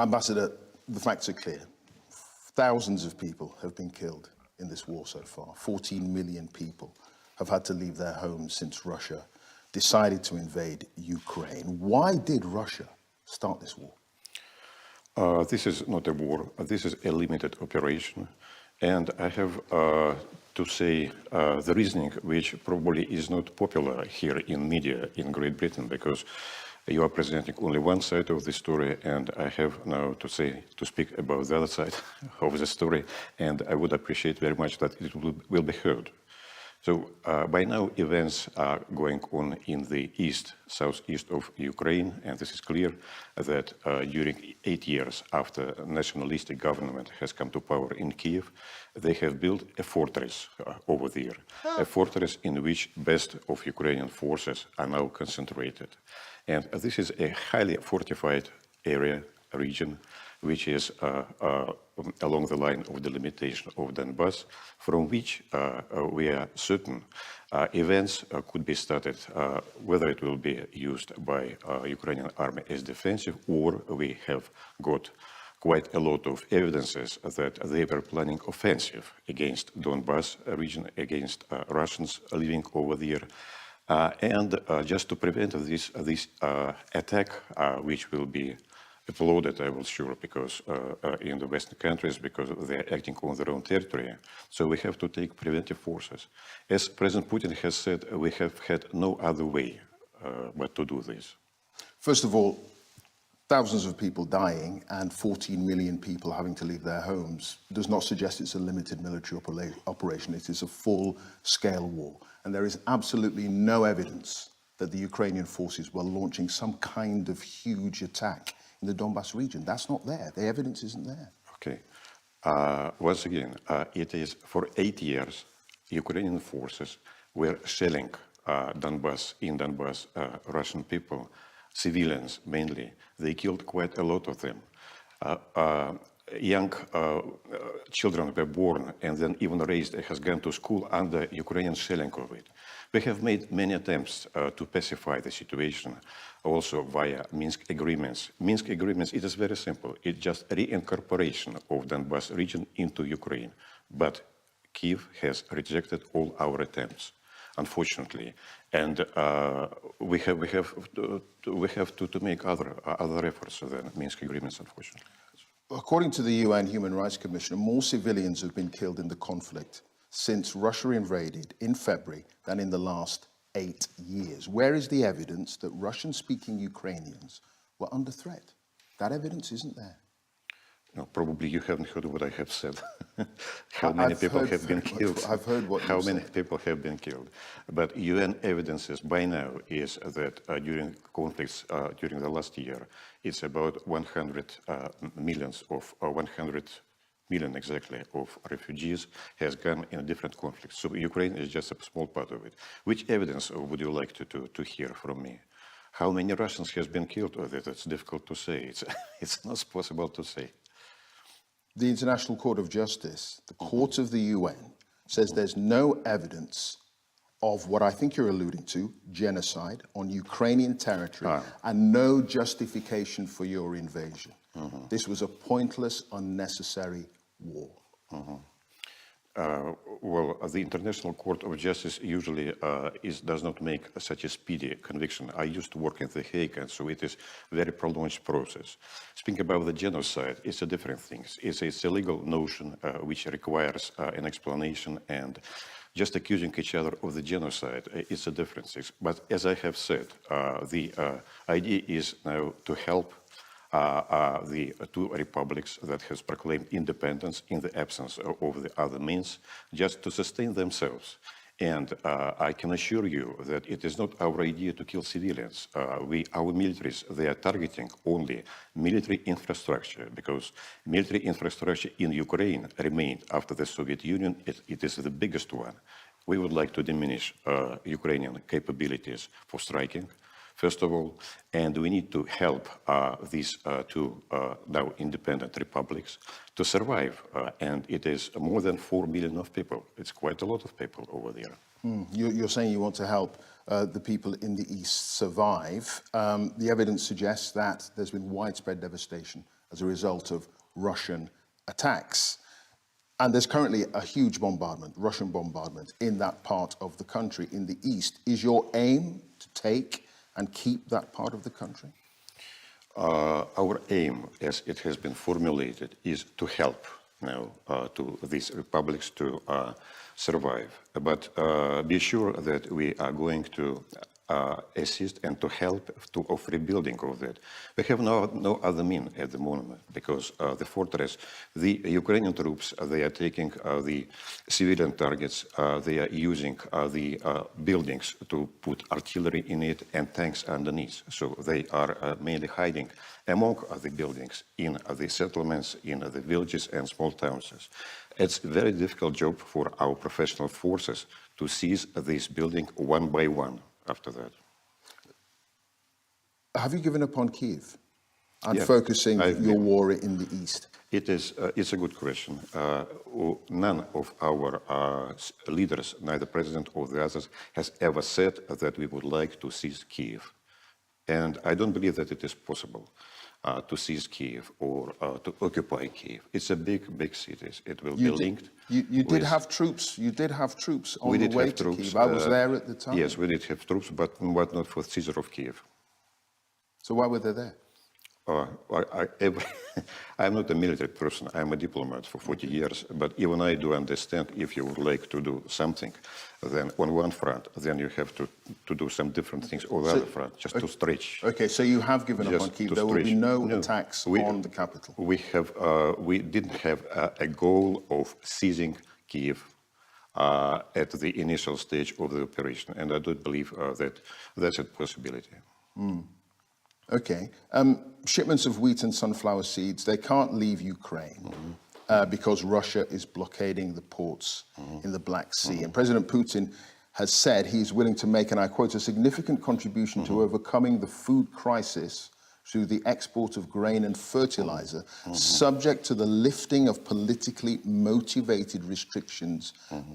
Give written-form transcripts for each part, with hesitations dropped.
Ambassador, the facts are clear. Thousands of people have been killed in this war so far. 14 million people have had to leave their homes since Russia decided to invade Ukraine. Why did Russia start this war? This is not a war. This is a limited operation. And I have to say the reasoning, which probably is not popular here in media in Great Britain, because you are presenting only one side of the story, and I have now to speak about the other side of the story, and I would appreciate very much that it will be heard. So by now events are going on in the east, southeast of Ukraine, and this is clear that during 8 years after nationalistic government has come to power in Kiev, they have built a fortress over there, a fortress in which best of Ukrainian forces are now concentrated. And this is a highly fortified area, region, which is along the line of delimitation of Donbass, from which we are certain events could be started, whether it will be used by Ukrainian army as defensive, or we have got quite a lot of evidences that they were planning offensive against Donbass region, against Russians living over there. And just to prevent this attack, which will be applauded, I will sure, because in the Western countries, because they are acting on their own territory. So we have to take preventive forces. As President Putin has said, we have had no other way but to do this. First of all, thousands of people dying and 14 million people having to leave their homes does not suggest it's a limited military operation. It is a full-scale war. And there is absolutely no evidence that the Ukrainian forces were launching some kind of huge attack in the Donbass region. That's not there. The evidence isn't there. Okay. Once again, it is for 8 years, Ukrainian forces were shelling Donbass, Russian people, civilians mainly. They killed quite a lot of them. Young children were born and then even raised, has gone to school under Ukrainian shelling of it. We have made many attempts to pacify the situation, also via Minsk agreements. Minsk agreements, it is very simple. It's just reincorporation of Donbass region into Ukraine. But Kiev has rejected all our attempts, unfortunately. And we have to make other efforts than Minsk agreements, unfortunately. According to the UN Human Rights Commissioner, more civilians have been killed in the conflict since Russia invaded in February than in the last 8 years. Where is the evidence that Russian-speaking Ukrainians were under threat? That evidence isn't there. No, probably you haven't heard what I have said. How many people have been killed? I've heard what How many people have been killed? But UN evidences by now is that during conflicts during the last year, it's about 100 million exactly of refugees has come in different conflicts. So Ukraine is just a small part of it. Which evidence would you like to hear from me? How many Russians has been killed? It's difficult to say. It's not possible to say. The International Court of Justice, the court of the UN, says there's no evidence of what I think you're alluding to, genocide on Ukrainian territory, and no justification for your invasion. This was a pointless, unnecessary war. Well, the International Court of Justice usually does not make such a speedy conviction. I used to work in The Hague, and so it is a very prolonged process. Speaking about the genocide, it's a different thing. It's a legal notion which requires an explanation, and just accusing each other of the genocide is a different thing. But as I have said, the idea is now to help the two republics that has proclaimed independence in the absence of the other means, just to sustain themselves. And I can assure you that it is not our idea to kill civilians. Our militaries, they are targeting only military infrastructure, because military infrastructure in Ukraine remained after the Soviet Union. It is the biggest one. We would like to diminish Ukrainian capabilities for striking, first of all, and we need to help these two now independent republics to survive. And it is more than 4 million of people. It's quite a lot of people over there. You're saying you want to help the people in the East survive. The evidence suggests that there's been widespread devastation as a result of Russian attacks. And there's currently a huge bombardment, Russian bombardment, in that part of the country, in the east. Is your aim to take and keep that part of the country? Our aim, as it has been formulated, is to help now to these republics to survive. But be sure that we are going to assist and to help of rebuilding of that. We have no other mean at the moment because the fortress, the Ukrainian troops, they are taking the civilian targets, they are using the buildings to put artillery in it and tanks underneath. So they are mainly hiding among the buildings in the settlements, in the villages and small towns. It's a very difficult job for our professional forces to seize this building one by one after that. Have you given up on Kyiv and Yeah, focusing your war in the east? It's a good question. None of our leaders, neither president or the others, has ever said that we would like to seize Kyiv. And I don't believe that it is possible to seize Kyiv or to occupy Kyiv. It's a big city. It will be linked. You did have troops. You did have troops on the way to Kyiv. I was there at the time. Yes, we did have troops, but not for seizure of Kyiv. So why were they there? I'm not a military person. I'm a diplomat for 40 years. But even I do understand if you would like to do something, then on one front, then you have to do some different things on the other front, just to stretch. Okay, so you have given up on Kyiv. There will be no attacks on the capital. We didn't have a goal of seizing Kyiv at the initial stage of the operation, and I don't believe that that's a possibility. Okay. Shipments of wheat and sunflower seeds, they can't leave Ukraine because Russia is blockading the ports in the Black Sea. And President Putin has said he's willing to make, and I quote, a significant contribution to overcoming the food crisis through the export of grain and fertilizer, subject to the lifting of politically motivated restrictions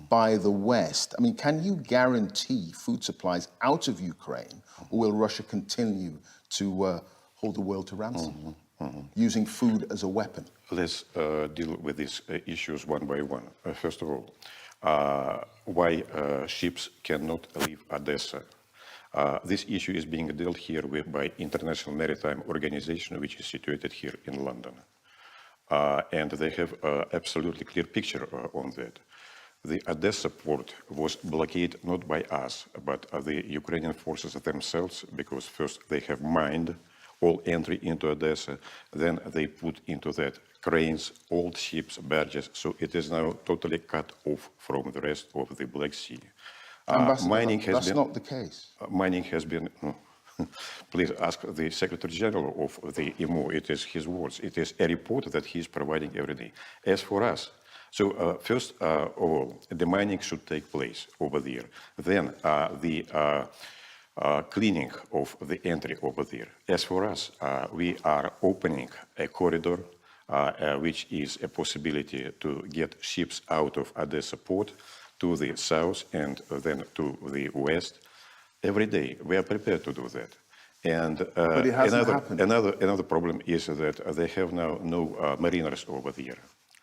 by the West. I mean, can you guarantee food supplies out of Ukraine, or will Russia continue to hold the world to ransom, using food as a weapon? Let's deal with these issues one by one. First of all, why ships cannot leave Odessa? This issue is being dealt here with by International Maritime Organization, which is situated here in London. And they have an absolutely clear picture on that. The Odessa port was blockaded not by us, but the Ukrainian forces themselves, because first they have mined all entry into Odessa, then they put into that cranes, old ships, barges, so it is now totally cut off from the rest of the Black Sea. Mining that's not the case. Mining has been, please ask the Secretary General of the IMO, it is his words, it is a report that he is providing every day. As for us, so first of all, the mining should take place over there. Then the cleaning of the entry over there. As for us, we are opening a corridor, which is a possibility to get ships out of Odessa port to the south and then to the west. Every day, we are prepared to do that. And but it hasn't happened. Another problem is that they have now no mariners over there.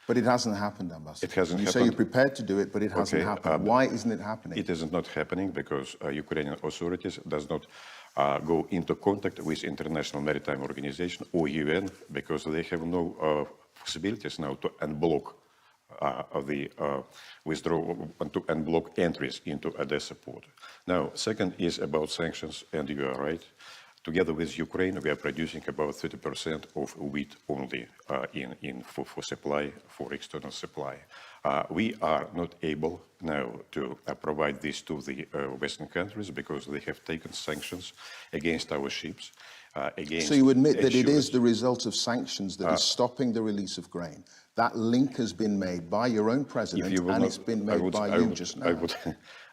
But it hasn't happened, Ambassador. It hasn't happened. You say you're prepared to do it, but it hasn't happened. Why isn't it happening? It is not happening because Ukrainian authorities does not go into contact with International Maritime Organization or UN because they have no possibilities now to unblock the withdrawal, to unblock entries into Odessa port. Now, second is about sanctions, and you are right. Together with Ukraine, we are producing about 30% of wheat only for supply, for external supply. We are not able now to provide this to the Western countries because they have taken sanctions against our ships. So you admit that it is the result of sanctions that is stopping the release of grain. That link has been made by your own president, and it's been made by you just now.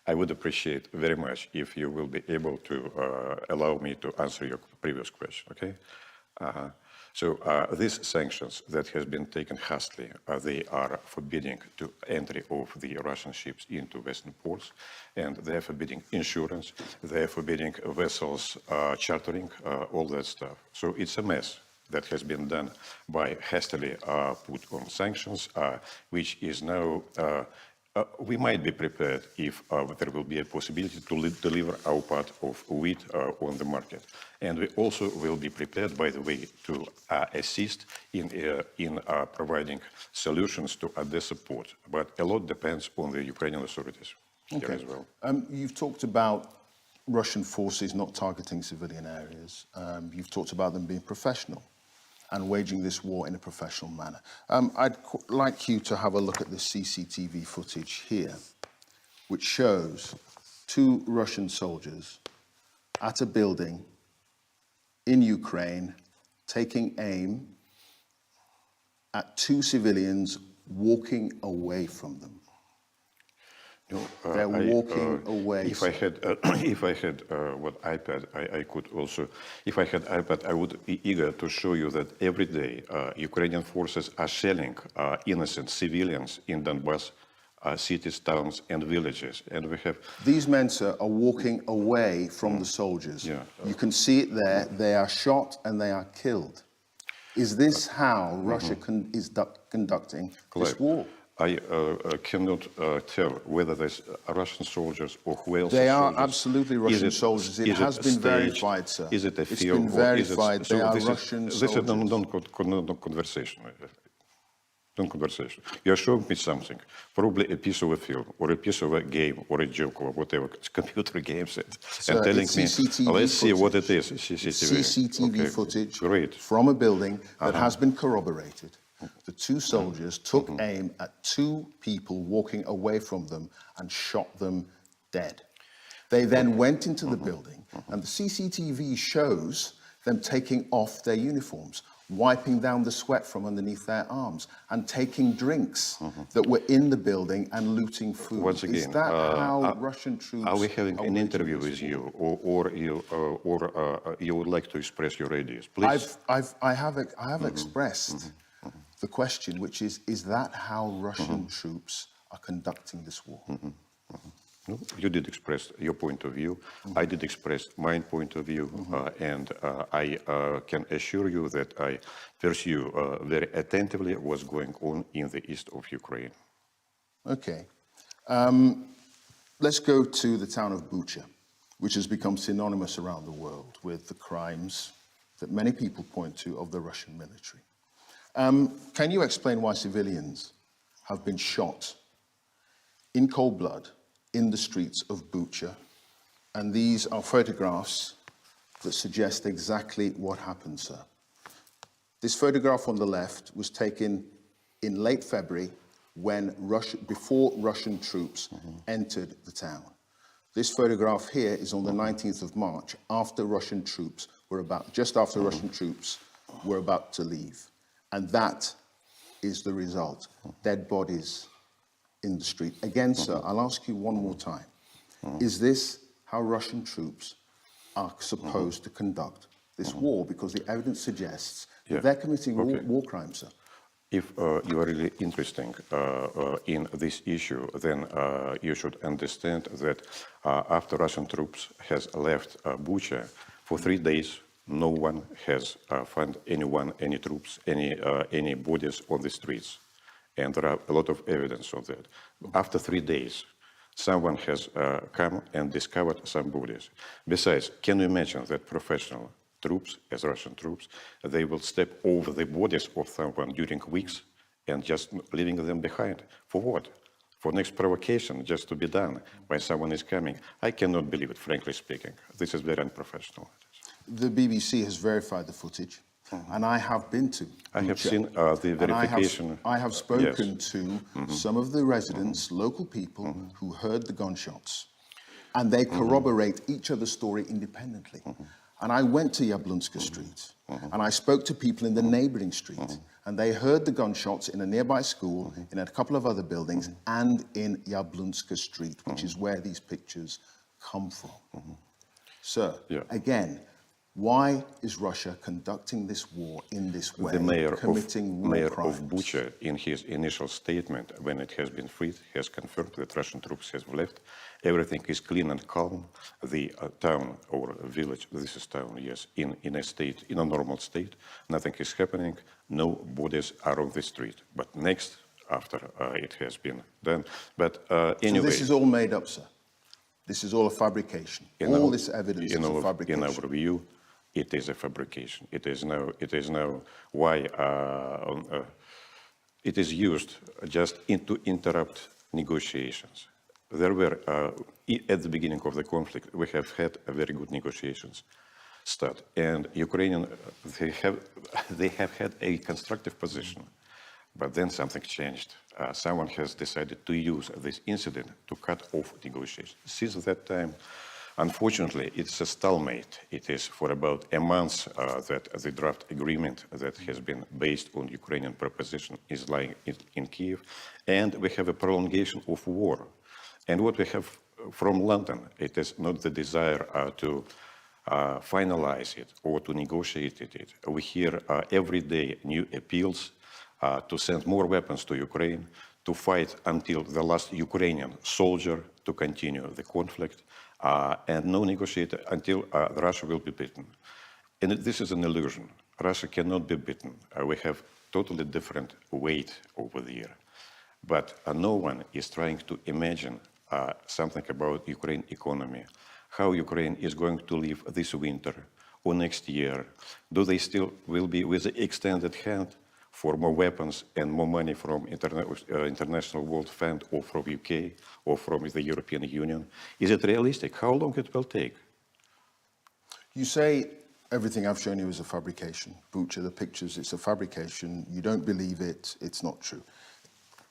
I would appreciate very much if you will be able to allow me to answer your previous question, okay? So these sanctions that has been taken hastily, they are forbidding to entry of the Russian ships into Western ports, and they are forbidding insurance, they are forbidding vessels chartering, all that stuff. So it's a mess. that has been done by hastily put on sanctions, which is now, we might be prepared if there will be a possibility to deliver our part of wheat on the market. And we also will be prepared, by the way, to assist in providing solutions to Odessa port. But a lot depends on the Ukrainian authorities here as well. You've talked about Russian forces not targeting civilian areas. You've talked about them being professional and waging this war in a professional manner. I'd like you to have a look at the CCTV footage here, which shows 2 Russian soldiers at a building in Ukraine taking aim at 2 civilians walking away from them. No, They're walking away. If I had, what iPad, I could also. If I had iPad, I would be eager to show you that every day Ukrainian forces are shelling innocent civilians in Donbass cities, towns, and villages, and we have. These men, sir, are walking away from the soldiers. Yeah. You can see it there. They are shot and they are killed. Is this how Russia is conducting this war? I cannot tell whether there's Russian soldiers or who else. They are soldiers. absolutely Russian soldiers. It has been verified, sir. Is it a It's film? been verified. They are this Russian is, soldiers. This is non-conversation. Non-conversation. You are showing me something, probably a piece of a film, or a piece of a game, or a joke, or whatever. It's computer games, and telling me, let's see what it is. CCTV footage Great. from a building that has been corroborated. The 2 soldiers took aim at 2 people walking away from them and shot them dead. They then went into the building, and the CCTV shows them taking off their uniforms, wiping down the sweat from underneath their arms, and taking drinks that were in the building and looting food. Once again, is that how Russian troops are we having an interview with you, or you would like to express your ideas? Please. I have expressed the question, which is that how Russian troops are conducting this war? No, you did express your point of view. I did express my point of view, and I can assure you that I pursue very attentively what's going on in the east of Ukraine. Okay. Let's go to the town of Bucha, which has become synonymous around the world with the crimes that many people point to of the Russian military. Can you explain why civilians have been shot in cold blood in the streets of Bucha? And these are photographs that suggest exactly what happened, sir. This photograph on the left was taken in late February before Russian troops entered the town. This photograph here is on the 19th of March, after Russian troops were just after Russian troops were about to leave. And that is the result. Dead bodies in the street. Again, sir, I'll ask you one more time. Is this how Russian troops are supposed to conduct this war? Because the evidence suggests that they're committing war crimes, sir. If you are really interested in this issue, then you should understand that after Russian troops has left Bucha, for 3 days, no one has found any troops, any bodies on the streets. And there are a lot of evidence of that. After 3 days, someone has come and discovered some bodies. Besides, can you imagine that professional troops, as Russian troops, they will step over the bodies of someone during weeks and just leaving them behind? For what? For next provocation, just to be done when someone is coming? I cannot believe it, frankly speaking. This is very unprofessional. The BBC has verified the footage, and I have been to Bucha. I have seen the verification. I have spoken to some of the residents, local people, who heard the gunshots, and they corroborate each other's story independently. And I went to Yablunska Street, and I spoke to people in the neighboring street, and they heard the gunshots in a nearby school, in a couple of other buildings, and in Yablunska Street, which is where these pictures come from. Sir, again, Why is Russia conducting this war in this way, The committing war mayor crimes? of Bucha, in his initial statement, when it has been freed, has confirmed that Russian troops have left. Everything is clean and calm. The town or village, this is town, yes, in a state, in a normal state. Nothing is happening. No bodies are on the street. But next, after it has been done. But anyway. So this is all made up, sir? This is all a fabrication? All this evidence is a fabrication? In our view, it is a fabrication. It is now why it is used just to interrupt negotiations. There were, at the beginning of the conflict, we have had a very good negotiations start. And Ukrainian, they have had a constructive position. But then something changed. Someone has decided to use this incident to cut off negotiations. Since that time, unfortunately, it's a stalemate. It is for about a month that the draft agreement that has been based on Ukrainian proposition is lying in Kiev. And we have a prolongation of war. And what we have from London, it is not the desire to finalize it or to negotiate it. We hear every day new appeals to send more weapons to Ukraine, to fight until the last Ukrainian soldier to continue the conflict, and no negotiate until Russia will be beaten. And this is an illusion. Russia cannot be beaten. We have totally different weight over there. But no one is trying to imagine something about Ukraine economy, how Ukraine is going to live this winter or next year. Do they still will be with the extended hand for more weapons and more money from International World Fund or from UK or from the European Union? Is it realistic? How long it will take? You say everything I've shown you is a fabrication. Bucha, the pictures, it's a fabrication. You don't believe it, it's not true.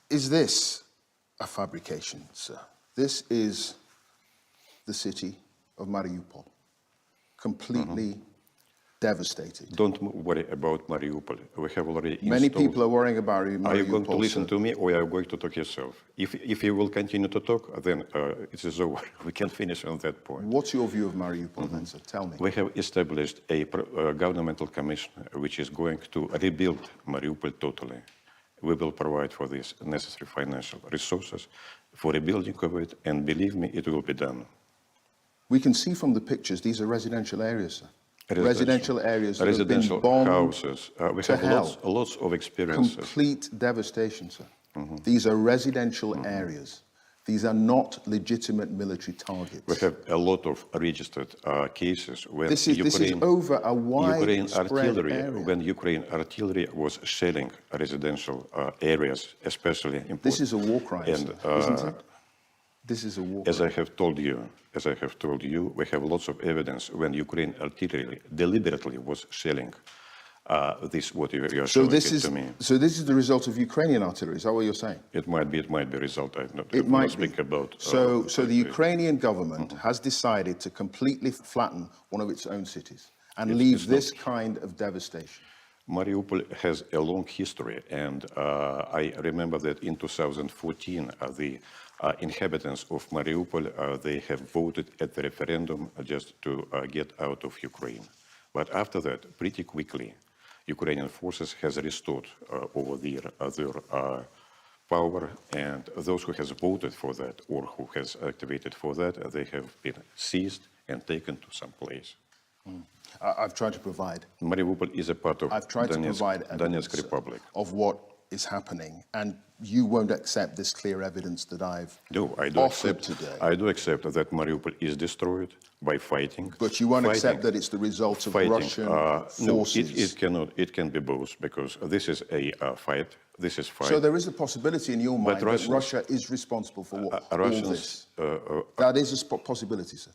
Is this a fabrication, sir? This is the city of Mariupol, completely devastated. Don't worry about Mariupol. We have already Many people are worrying about Mariupol. Are you going to listen sir? to me, or are you going to talk yourself? If you will continue to talk, then it is over. We can finish on that point. What's your view of Mariupol then, sir? Tell me. We have established a governmental commission which is going to rebuild Mariupol totally. We will provide for this necessary financial resources for rebuilding of it, and believe me, it will be done. We can see from the pictures, these are residential areas, sir. Residential areas that have been bombed houses. We have lots of experiences. Complete devastation, sir. These are residential areas. These are not legitimate military targets. We have a lot of registered cases where this is over a widespread area. When Ukraine artillery was shelling residential areas, especially in This is a war crime, and, isn't it? This is a war crime. As I have told you, we have lots of evidence when Ukraine artillery deliberately was shelling this, what you are showing to me. So this is the result of Ukrainian artillery, is that what you're saying? It might be a result. I'm not speak about. So the Ukrainian government has decided to completely flatten one of its own cities and leave this kind of devastation. Mariupol has a long history, and I remember that in 2014, the inhabitants of Mariupol, they have voted at the referendum just to get out of Ukraine. But after that, pretty quickly, Ukrainian forces has restored over there their power, and those who has voted for that or who has activated for that, they have been seized and taken to some place. I've tried to provide. Mariupol is a part of Donetsk Republic. Of what is happening, and you won't accept this clear evidence that I've offered today. I do accept that Mariupol is destroyed by fighting. But you won't accept that it's the result of Russian forces. No, it can be both, because this is a fight. This is fight. So there is a possibility in your mind that Russia is responsible for all this. That is a possibility, sir.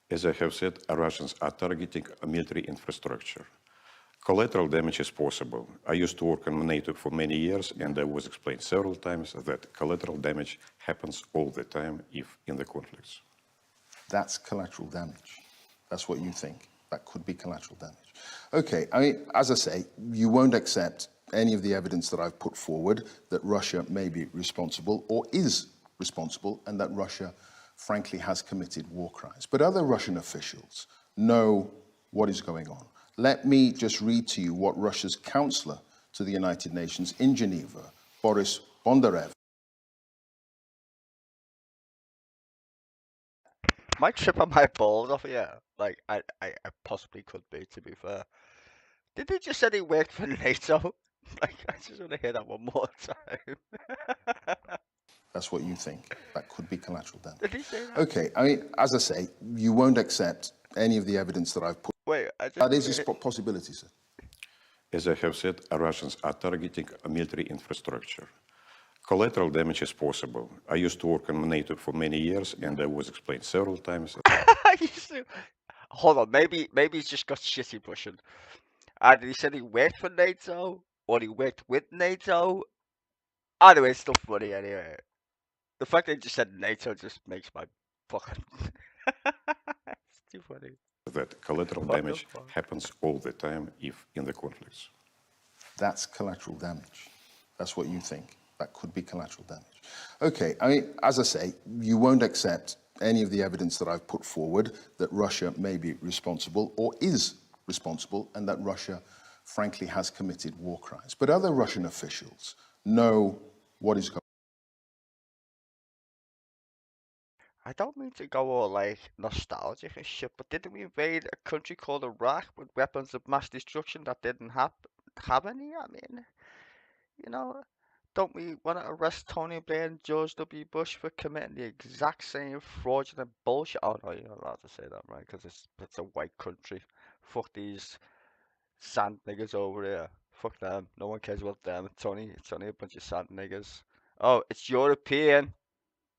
As I have said, Russians are targeting military infrastructure. Collateral damage is possible. I used to work on NATO for many years, and I was explained several times that collateral damage happens all the time in the conflicts. That's collateral damage. That's what you think. That could be collateral damage. Okay, I mean, as I say, you won't accept any of the evidence that I've put forward that Russia may be responsible or is responsible, and that Russia, frankly, has committed war crimes. But other Russian officials know what is going on. Let me just read to you what Russia's counselor to the United Nations in Geneva, Boris Bondarev. Might trip on my balls off here. Like, I possibly could be, to be fair. Did they just say he worked for NATO? Like, I just want to hear that one more time. That's what you think. That could be collateral damage. Did he say that? Okay, I mean, as I say, you won't accept any of the evidence that I've put. Wait, I just... That is a possibility, sir. As I have said, Russians are targeting military infrastructure. Collateral damage is possible. I used to work in NATO for many years, and I was explained several times. Hold on, maybe he's just got shitty Russian. Either he said he worked for NATO, or he worked with NATO. Either way, it's still funny anyway. The fact that he just said NATO just makes my fucking... It's too funny. That collateral damage happens all the time if in the conflicts. That's collateral damage. That's what you think. That could be collateral damage. Okay, I mean, as I say, you won't accept any of the evidence that I've put forward that Russia may be responsible or is responsible and that Russia, frankly, has committed war crimes. But other Russian officials know what is going on. I don't mean to go all like nostalgic and shit, but didn't we invade a country called Iraq with weapons of mass destruction that didn't have any? I mean, you know, don't we want to arrest Tony Blair and George W. Bush for committing the exact same fraudulent bullshit? Oh no, you're not allowed to say that, right? Because it's a white country. Fuck these sand niggers over here. Fuck them. No one cares about them. It's only a bunch of sand niggers. Oh, it's European.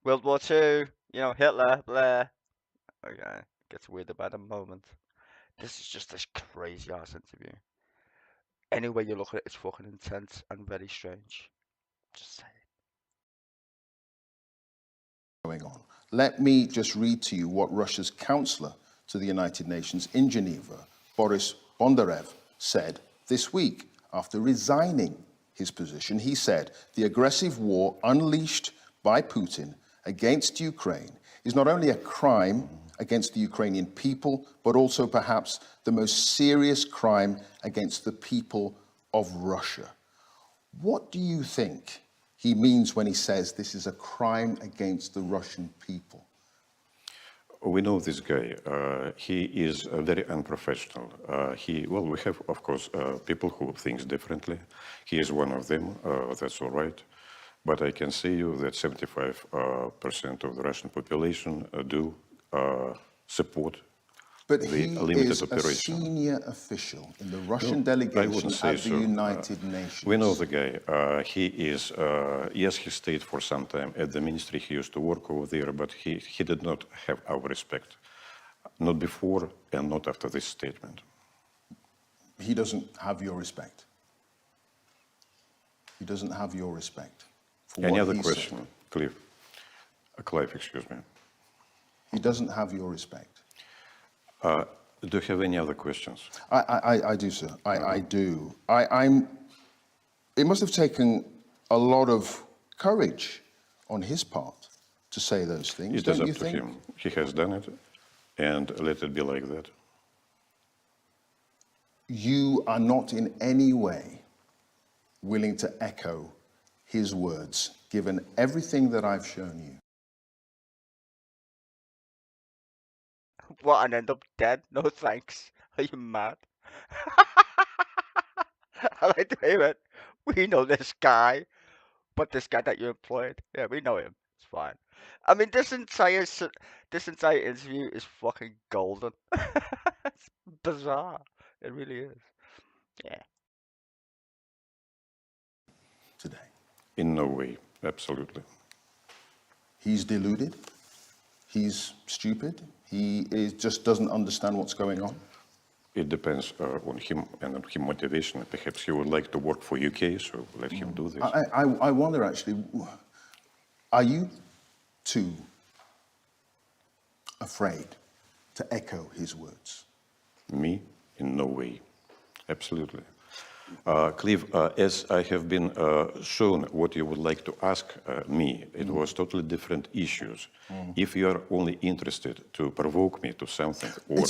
World War II. You know, Hitler. Blair. Okay, gets weird about a moment. This is just this crazy ass interview. Any way you look at it, it's fucking intense and very strange. Just say it. Going on. Let me just read to you what Russia's counselor to the United Nations in Geneva, Boris Bondarev, said this week after resigning his position. He said, the aggressive war unleashed by Putin against Ukraine is not only a crime against the Ukrainian people, but also perhaps the most serious crime against the people of Russia. What do you think he means when he says this is a crime against the Russian people? We know this guy. He is very unprofessional. Well, we have, of course, people who think differently. He is one of them. That's all right. But I can say you that 75% of the Russian population do support but the he limited is operation. a senior official in the Russian delegation at the United Nations. We know the guy. He is, yes, he stayed for some time at the ministry. He used to work over there, but he did not have our respect. Not before and not after this statement. He doesn't have your respect. He doesn't have your respect. For Any what other he question, said. Clive, excuse me. He doesn't have your respect. Do you have any other questions? I do, sir. I do. It must have taken a lot of courage on his part to say those things, It is don't up you to think? him. He has done it, and let it be like that. You are not in any way willing to echo his words, given everything that I've shown you. What, and end up dead? No thanks. Are you mad? I like to hear it. We know this guy, but this guy that you employed, yeah, we know him. It's fine. I mean, this entire interview is fucking golden. It's bizarre. It really is. Yeah. Today. In no way, absolutely. He's deluded. He's stupid. Just doesn't understand what's going on. It depends on him and on his motivation. Perhaps he would like to work for UK, so let him do this. I wonder, actually, are you too afraid to echo his words? Me? In no way. Absolutely. Clive, as I have been shown what you would like to ask me, it was totally different issues. If you are only interested to provoke me to something or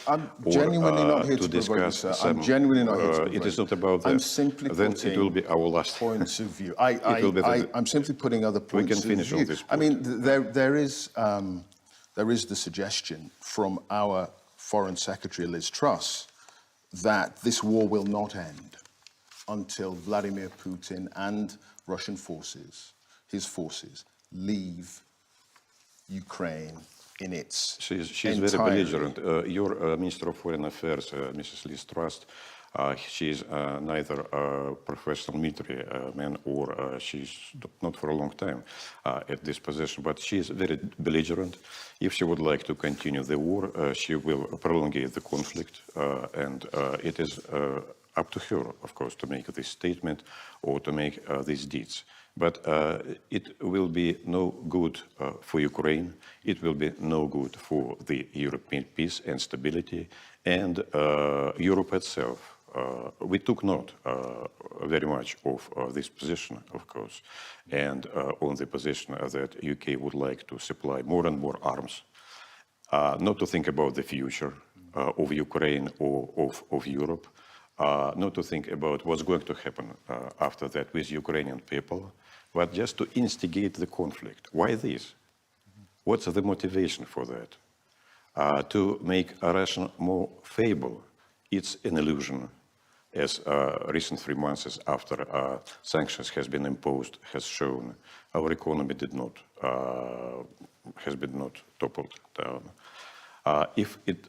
I'm genuinely not here to to provoke you, discuss sir. some, I'm genuinely not here to provoke it is you. not about I'm that. simply Then it will putting be our last. points of view. It will be I'm simply putting other we can points of finish on view. this I point. mean, there is the suggestion from our Foreign Secretary, Liz Truss, that this war will not end until Vladimir Putin and Russian forces, his forces, leave Ukraine in its She's very entirety. belligerent. Your Minister of Foreign Affairs, Mrs. Liz Truss, she's neither a professional military man or she's not for a long time at this position, but she is very belligerent. If she would like to continue the war, she will prolongate the conflict, and it is up to her, of course, to make this statement or to make these deeds. But it will be no good for Ukraine. It will be no good for the European peace and stability and Europe itself. We took note very much of this position, of course, and on the position that UK would like to supply more and more arms, not to think about the future of Ukraine or of Europe, not to think about what's going to happen after that with Ukrainian people, but just to instigate the conflict. Why this? What's the motivation for that? To make Russia more fable. It's an illusion, as recent 3 months after sanctions has been imposed has shown. Our economy has been not toppled down. If it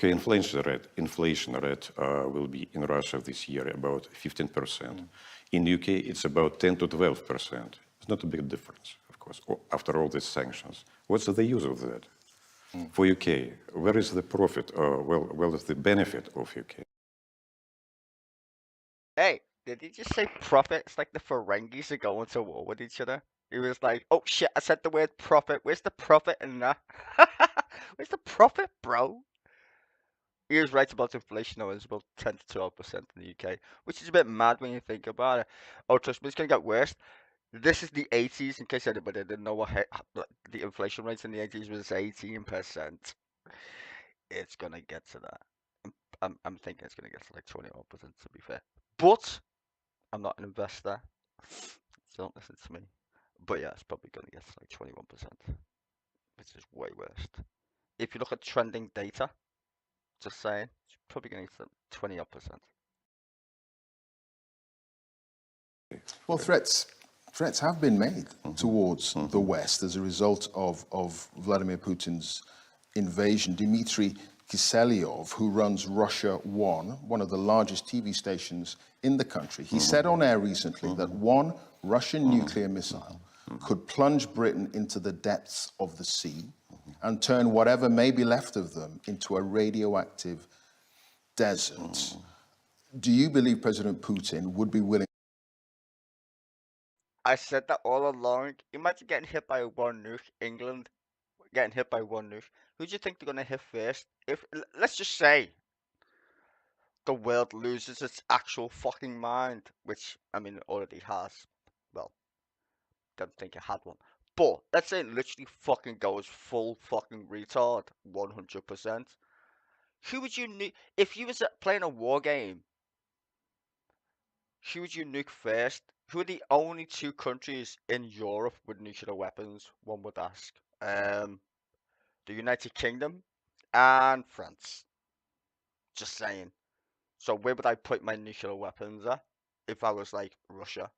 inflation rate will be in Russia this year about 15%. In the UK, it's about 10 to 12%. It's not a big difference, of course, after all these sanctions. What's the use of that? For UK, where is the profit? Well, is the benefit of UK? Hey, did he just say profit? It's like the Ferengis are going to war with each other. He was like, oh shit, I said the word profit. Where's the profit in that? Where's the profit, bro? He was right about inflation, though. It's about 10 to 12% in the UK, which is a bit mad when you think about it. Oh, trust me, it's going to get worse. This is the 80s, in case anybody didn't know the inflation rate in the 80s was 18%. It's going to get to that. I'm thinking it's going to get to like 21%, to be fair. But I'm not an investor, so don't listen to me. But yeah, it's probably going to get to like 21%, which is way worse. If you look at trending data, just saying, it's probably going to get to 20 odd percent. Well, threats have been made towards the West as a result of Vladimir Putin's invasion. Dmitry Kiselyov, who runs Russia one of the largest TV stations in the country, he said on air recently that one Russian nuclear missile could plunge Britain into the depths of the sea and turn whatever may be left of them into a radioactive desert. Do you believe President Putin would be willing? I said that all along. Imagine getting hit by one nuke, England getting hit by one nuke. Who do you think they're going to hit first? If let's just say the world loses its actual fucking mind, which I mean it already has. Well, don't think it had one. But let's say it literally fucking goes full fucking retard, 100%. Who would you nuke if you was playing a war game? Who would you nuke first? Who are the only two countries in Europe with nuclear weapons? One would ask. The United Kingdom and France. Just saying. So where would I put my nuclear weapons at if I was like Russia?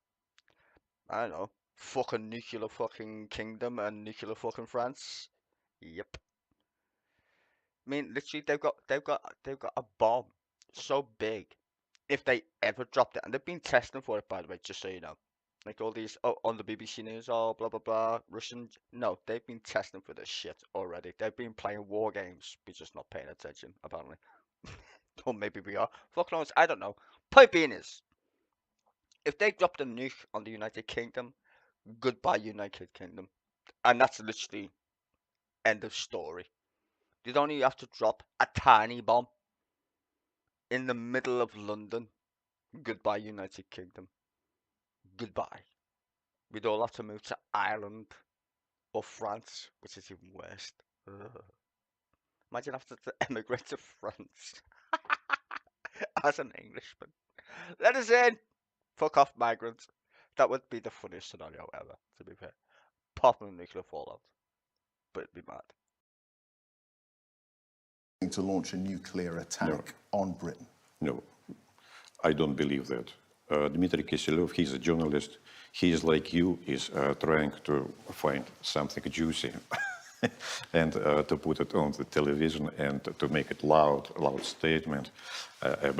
I don't know. Fucking nuclear fucking kingdom and nuclear fucking France. Yep. I mean, literally, they've got a bomb so big. If they ever dropped it, and they've been testing for it, by the way, just so you know. Like all these, oh, on the BBC News, oh, blah blah blah, Russian. No, they've been testing for this shit already. They've been playing war games. We're just not paying attention, apparently. Or maybe we are. Fuck knows. I don't know. Point being is, if they dropped a nuke on the United Kingdom, goodbye United Kingdom, and that's literally end of story. They'd only have to drop a tiny bomb in the middle of London. Goodbye, United Kingdom. Goodbye. We'd all have to move to Ireland or France, which is even worse. Ugh. Imagine having to emigrate to France as an Englishman. Let us in! Fuck off, migrants. That would be the funniest scenario ever, to be fair. Pop a nuclear fallout. But it'd be mad. To launch a nuclear attack on Britain. No, I don't believe that. Dmitry Kiselov, he's a journalist. He is like you, is trying to find something juicy and to put it on the television and to make it loud statement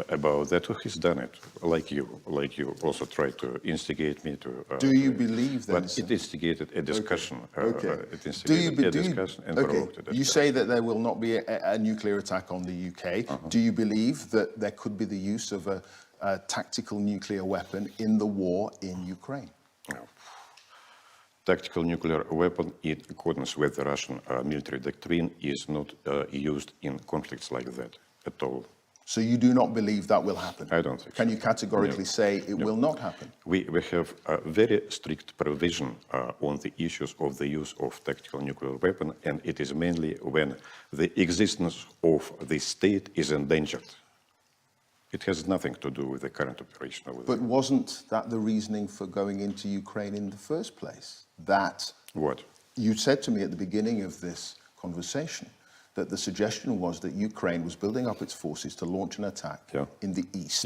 about that. He's done it, like you also tried to instigate me to. Do you believe then? But it instigated a discussion. Okay. It instigated a discussion and provoked a discussion. You say that there will not be a nuclear attack on the UK. Do you believe that there could be the use of a tactical nuclear weapon in the war in Ukraine? No. Tactical nuclear weapon, in accordance with the Russian military doctrine, is not used in conflicts like that at all. So you do not believe that will happen? I don't think Can so. you categorically say it will not happen? We have a very strict provision on the issues of the use of tactical nuclear weapon, and it is mainly when the existence of the state is endangered. It has nothing to do with the current operation over there. But wasn't that the reasoning for going into Ukraine in the first place? That What? you said to me at the beginning of this conversation that the suggestion was that Ukraine was building up its forces to launch an attack in the east.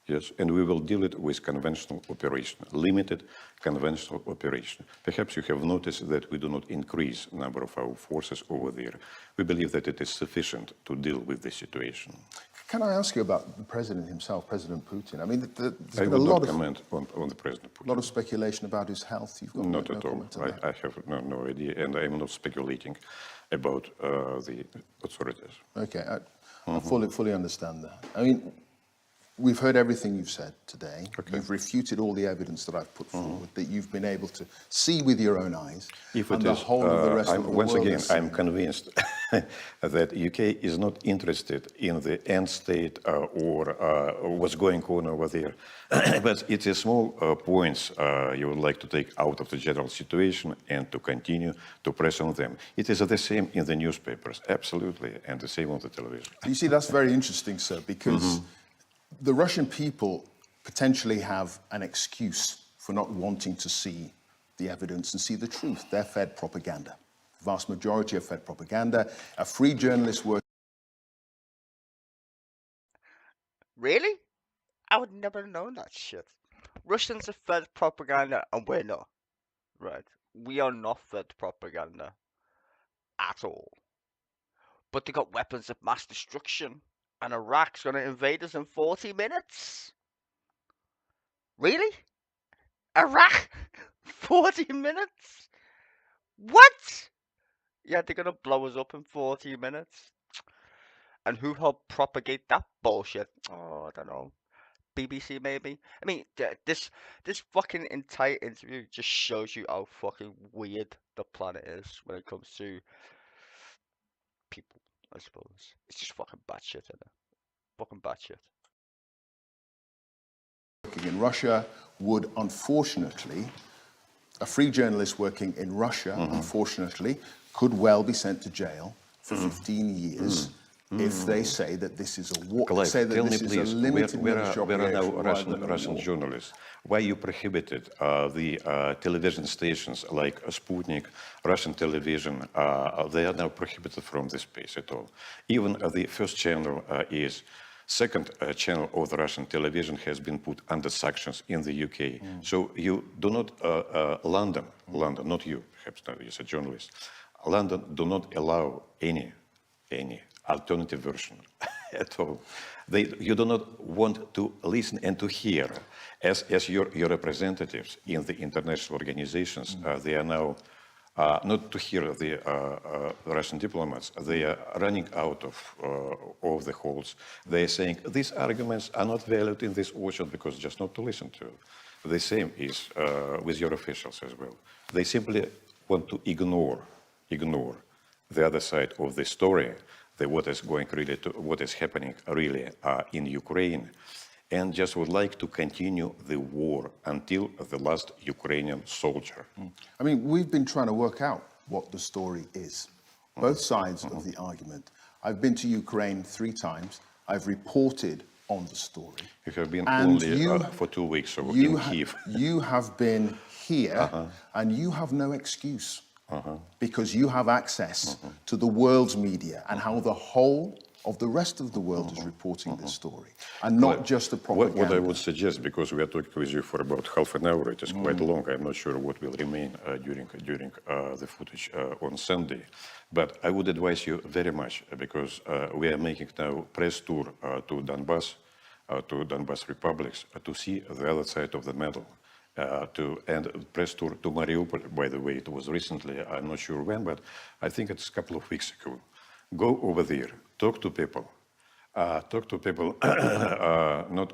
Yes, and we will deal it with conventional operation, limited conventional operation. Perhaps you have noticed that we do not increase the number of our forces over there. We believe that it is sufficient to deal with the situation. Can I ask you about the president himself, President Putin? I mean, there's I been a will lot not of comment on the President Putin. lot of speculation about his health. You've got Not no at all. comment on that. I have no idea, and I am not speculating about the authorities. Okay, I fully understand that. I mean, we've heard everything you've said today. Okay. You've refuted all the evidence that I've put forward, that you've been able to see with your own eyes. If it and the is, whole of the rest of the once world again, has I'm seen. convinced that UK is not interested in the end state or what's going on over there. But it's a small points you would like to take out of the general situation and to continue to press on them. It is the same in the newspapers, absolutely, and the same on the television. You see, that's very interesting, sir, because the Russian people potentially have an excuse for not wanting to see the evidence and see the truth. They're fed propaganda. The vast majority are fed propaganda. A free journalist working. Really? I would never have known that shit. Russians are fed propaganda and we're not. Right. We are not fed propaganda. At all. But they got weapons of mass destruction. And Iraq's gonna invade us in 40 minutes? Really? Iraq? 40 minutes? What? Yeah, they're gonna blow us up in 40 minutes. And who helped propagate that bullshit? Oh, I don't know. BBC maybe? I mean, this fucking entire interview just shows you how fucking weird the planet is when it comes to people, I suppose. It's just fucking batshit, isn't it? Fucking batshit. Working in Russia would unfortunately, a free journalist working in Russia, unfortunately, could well be sent to jail for 15 years if they say that this is a war. Clive, Say that tell this me is please, a limited where military are now operation rather than a Russian war. journalists? Why you prohibited the television stations like Sputnik, Russian television? They are now prohibited from this space at all. Even the first channel second channel of the Russian television has been put under sanctions in the UK. So you do not, London, not you, perhaps not, you're a journalist. London do not allow any alternative version at all. You do not want to listen and to hear. As your representatives in the international organizations, they are now not to hear the Russian diplomats. They are running out of the halls. They are saying these arguments are not valid in this orchard because just not to listen to. The same is with your officials as well. They simply want to ignore the other side of the story what is going really to what is happening really in Ukraine, and just would like to continue the war until the last Ukrainian soldier. I mean, we've been trying to work out what the story is, both sides of the argument. I've been to Ukraine 3 times. I've reported on the story. You have been And only you, for 2 weeks in you, Kiev. you have been here, and you have no excuse because you have access to the world's media and how the whole of the rest of the world is reporting this story, and not just the propaganda. What I would suggest, because we are talking with you for about half an hour, it is quite long. I'm not sure what will remain during the footage on Sunday, but I would advise you very much because we are making now press tour to Donbas republics to see the other side of the medal. And press tour to Mariupol, by the way, it was recently, I'm not sure when, but I think it's a couple of weeks ago. Go over there, talk to people not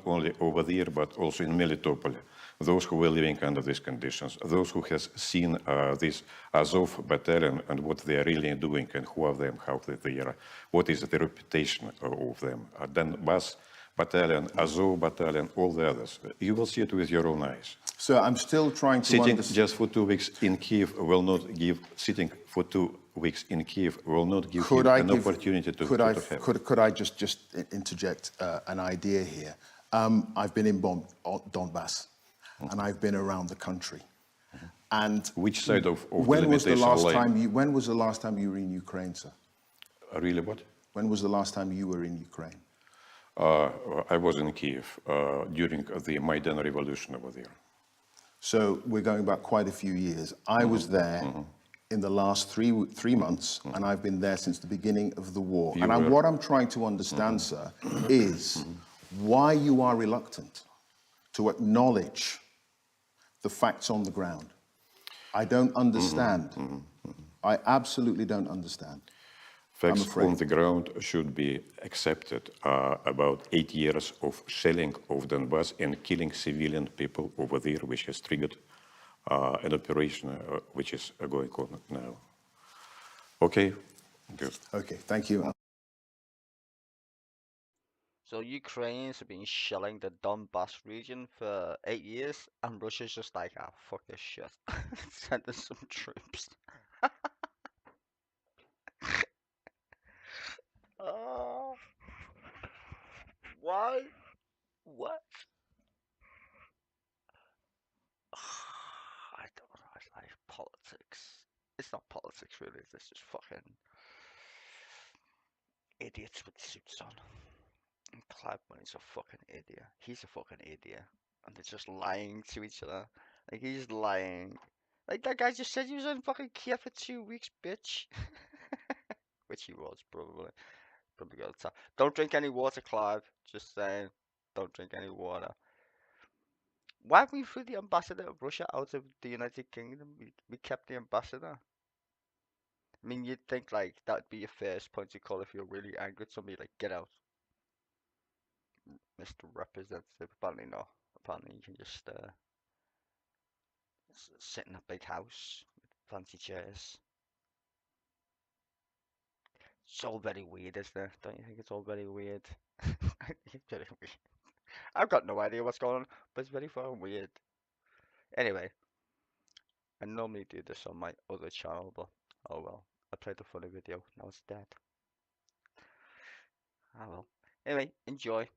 only over there, but also in Melitopol, those who were living under these conditions, those who has seen this Azov battalion and what they are really doing and who are them, how they are, what is the reputation of them. Donbas battalion, Azov battalion, all the others. You will see it with your own eyes. So I'm still trying to Sitting understand. just for 2 weeks in Kiev will not give, sitting for 2 weeks in Kiev will not give Could you I an give, opportunity to could I, have. could I just interject an idea here? I've been in Donbass, and I've been around the country. And Which side of when the was the limitation last line? time when was the last time you were in Ukraine, sir? Really what? When was the last time you were in Ukraine? I was in Kiev during the Maidan revolution over there. So we're going back quite a few years. I was there in the last three months, and I've been there since the beginning of the war. What I'm trying to understand, sir, is why you are reluctant to acknowledge the facts on the ground. I don't understand. I absolutely don't understand. Facts on the ground should be accepted. About 8 years of shelling of Donbass and killing civilian people over there, which has triggered an operation which is going on now. Okay, good. Okay, thank you. So Ukrainians have been shelling the Donbass region for 8 years, and Russia's just like, ah, fuck this shit. Send us some troops. Oh, why? What? I don't know. It's like politics. It's not politics, really. It's just fucking idiots with suits on. And Clive Bunny's a fucking idiot. He's a fucking idiot. And they're just lying to each other. Like, he's lying. Like, that guy just said he was in fucking Kiev for 2 weeks, bitch. Which he was, probably. Probably got a Don't drink any water, Clive. Just saying. Don't drink any water. Why have we threw the ambassador of Russia out of the United Kingdom? We kept the ambassador. I mean, you'd think, like, that'd be your first point of call if you're really angry at somebody, like, get out. Mr. Representative. Apparently not. Apparently you can just sit in a big house with fancy chairs. It's all very weird, isn't it? Don't you think it's all very weird? It's very weird. I've got no idea what's going on, but it's very fucking weird. Anyway, I normally do this on my other channel, but oh well. I played a funny video, now it's dead. Ah well. Anyway, enjoy.